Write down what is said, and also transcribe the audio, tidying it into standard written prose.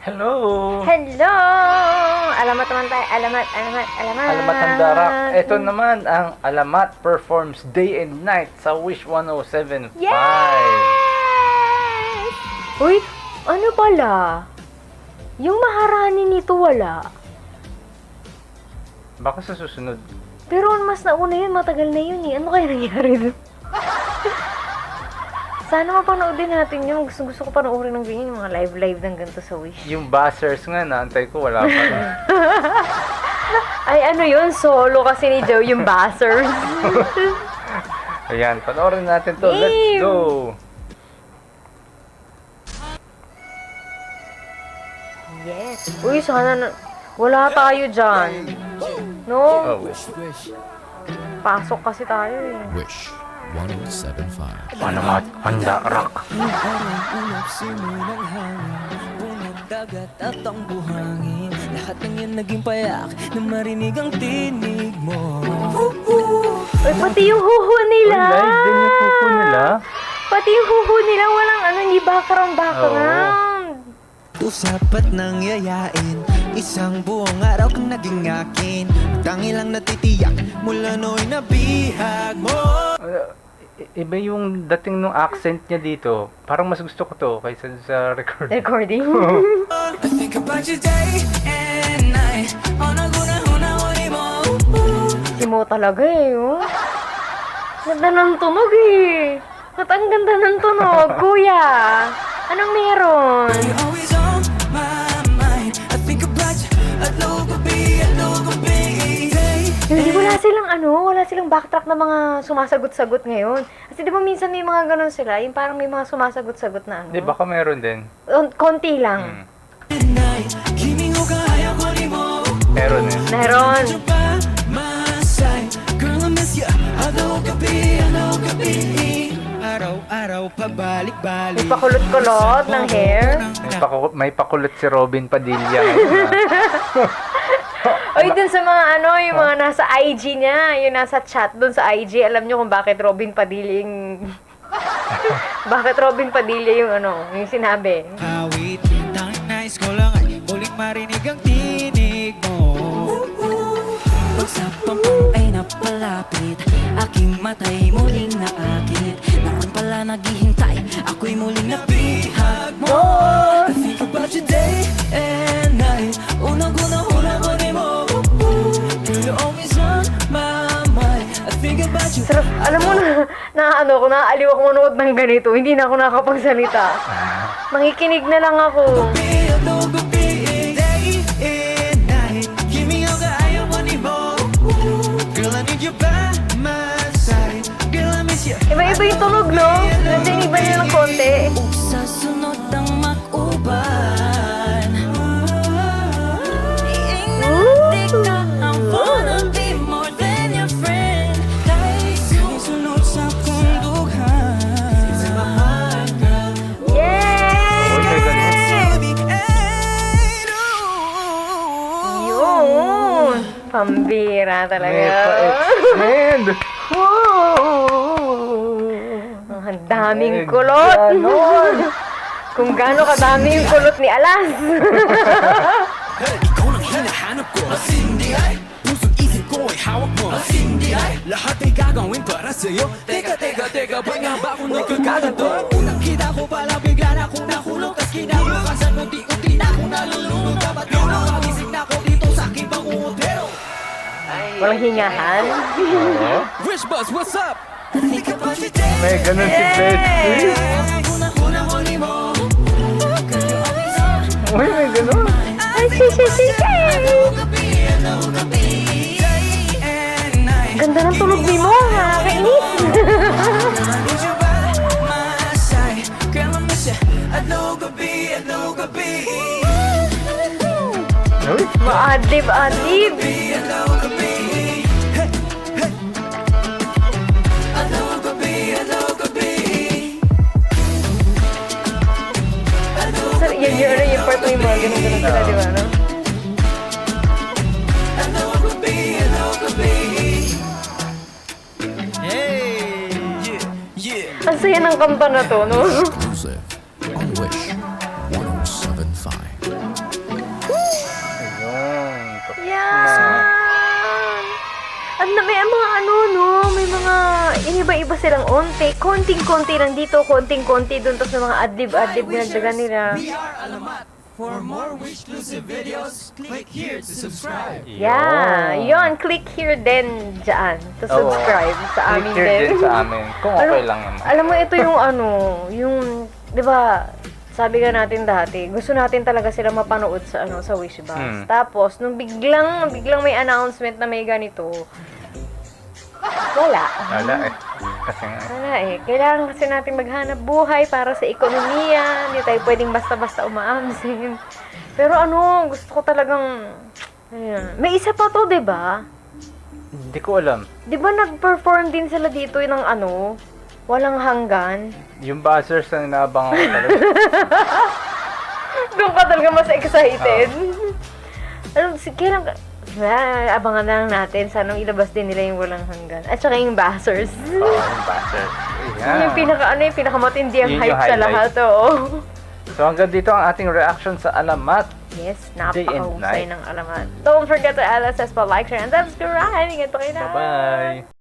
Hello! Hello! Alamat naman tayo. Alamat. Alamat ng Darak. Ito naman ang Alamat performs day and night sa Wish 107.5. Yes! Uy, ano pala? Yung maharani nito wala. Baka sa susunod. Pero mas nauna yun, matagal na yun eh. Ano kaya nangyari doon? Sana mapanoodin natin yun. Gusto ko panoorin ng ganyan, yung mga live ng ganito sa Wish. Yung buzzers nga, naantay ko, wala pa rin. Ay, ano yun? Solo kasi ni Joe, yung buzzers. Ayan, panoorin natin to. Let's Game! go! Yes. Uy, sana na... Wala tayo dyan. No? Oh, Pasok kasi tayo eh. Wish 107.5. Alamat ang Darak. Ulap simoy ng hangin, unang dagat at ang buhangin. Lahat ng yan naging payak na marinig ang tinig mo. Uy, pati yung huhu nila. Oh, live din yung pupo nila. Pati yung huhu nila, walang ano, hindi background. Usapat nang yayain, isang buong araw kang naging akin. Tangi lang natitiyak mula no'y nabihag mo. Iba yung dating ng accent niya dito. Parang mas gusto ko to kaysa sa record. Recording. I think about you day and night. Una-huna-huni mo. Si Mo talaga eh, oh. Ganda ng tunog eh. At ang ganda ng tunog, kuya. Anong meron? You're always on my mind. I think about you. At lugabi. Hindi, wala silang backtrack na mga sumasagot-sagot ngayon. Kasi di ba minsan may mga ganun sila, yung parang may mga sumasagot-sagot na ano. Di, baka meron din. Konti lang. Meron eh. Meron. Araw-araw pabalik-balik. May pakulot-kulot ng hair. May pakulit si Robin Padilla. ngayon, Oy, dun sa mga yung mga nasa IG niya, yung nasa chat dun sa IG, alam nyo kung bakit Robin Padilla yung... bakit Robin Padilla yung yung sinabi. Awit, tanging nais ko lang ay muling marinig ang tinig mo. Pagsapang ay napalapit, aking matay muling naakit. Naroon pala naghihintay, ako'y muling nabihag mo. I think about you day and night, unang-unang-unang mo. You're always on my mind. I think about you. Sarap, alam mo na naaaliw ako manood ng ganito, hindi na ako nakakapagsalita. Makikinig na lang ako. Iba-iba yung tunog, no? Nadinig ba niya ng konti? Sa sunod ang makuban, iingnatik ka, I wanna be more than your friend. Kahit sunod sa kundughan. Yes! Uy, may ganun. Yun! Pambira May talaga. pa-extend. Ang daming kulot. Ganon. Kung gaano kadami yung kulot ni Alas. Ikaw nang hinahanap ko. Masindihay, pusong isip ko ay hawak mo. Masindihay, lahat ay gagawin para sa'yo. Teka, ba't nga ba ako nagkagato? Unang kita ko pala, bigla na akong nahulog. Tas kinabukasan, unti-unti na akong nalulunod. Dapat yun ang magising na ako dito sa aking pangungutero. Walang hingahan. Oo. Rich Buzz, what's up? May ganun si Betsy. Uy, may ganun. Ay, si. Ganda ng tunog ni Mo, nakakainis. Uy, Maadlib. Yan yung part mo yung mga ganun sila, di ba, no? Ang saya ng kanta na to, no? Exclusive on Wish 107.5. may mga ano, no? May mga iniba-iba silang onte. Konting-konti lang dito, konting-konti doon. Tapos may mga adlib-adlib dinagdagan nila. For more Wishclusive videos, click here to subscribe. Yeah, yon, click here din dyan to Oo. subscribe sa Click amin here din. din sa amin. Kung okay lang naman. Alam mo, ito yung ano, yung, di ba, sabi nga natin dati, gusto natin talaga sila mapanood sa ano sa Wishbus. Tapos, nung biglang may announcement na may ganito, wala. Wala eh. Kasi nga. Wala eh. Kailangan kasi natin maghanap buhay para sa ekonomiya. Hindi tayo pwedeng basta-basta umaamsin. Pero ano, gusto ko talagang... Ayan. May isa pa to, di ba? Hindi ko alam. Di ba nag-perform din sila dito ng ano, walang hanggan? Yung buzzers ang inaabangan ko talaga. Doon ka talaga mas excited. Ano, kailan ka... abangan na lang natin. Sana ilabas din nila yung walang hanggan. At saka yung buzzers. Oo, yung buzzers. Ayan. Yung pinakamatindi ang Yun yung hype sa highlight. lahat, oo. So hanggang dito ang ating reaction sa Alamat. Yes, Day and napakahusay night. ng alamat. Don't forget to LSS pa, like, share, and subscribe. Ingat pa kayo na. Bye-bye!